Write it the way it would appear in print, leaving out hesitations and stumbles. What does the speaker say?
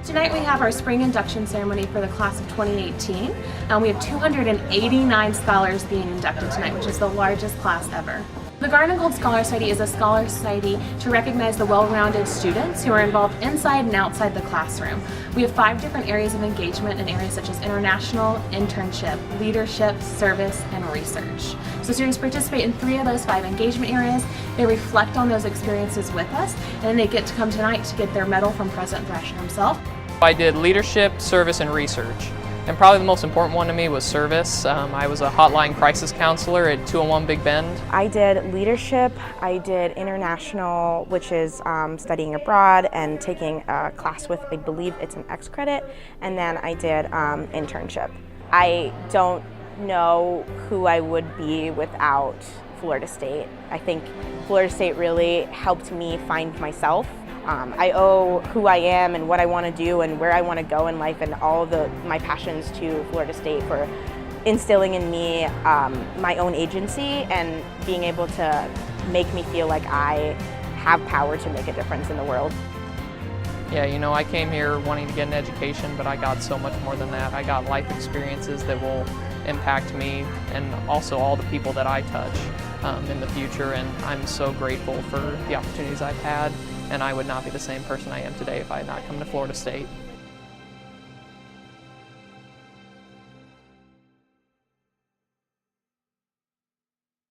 Tonight we have our spring induction ceremony for the class of 2018. We have 289 scholars being inducted tonight, which is the largest class ever. The Garnet Gold Scholar Society is a scholar society to recognize the well-rounded students who are involved inside and outside the classroom. We have 5 different areas of engagement in areas such as international, internship, leadership, service, and research. So students participate in 3 of those 5 engagement areas. They reflect on those experiences with us, and then they get to come tonight to get their medal from President Thrasher himself. I did leadership, service, and research. And probably the most important one to me was service. I was a hotline crisis counselor at 201 Big Bend. I did leadership, I did international, which is studying abroad and taking a class with, I believe it's an X credit, and then I did internship. I don't know who I would be without Florida State. I think Florida State really helped me find myself. I owe who I am and what I want to do and where I want to go in life and all of my passions to Florida State for instilling in me my own agency and being able to make me feel like I have power to make a difference in the world. Yeah, you know, I came here wanting to get an education, but I got so much more than that. I got life experiences that will impact me and also all the people that I touch in the future, and I'm so grateful for the opportunities I've had, and I would not be the same person I am today if I had not come to Florida State.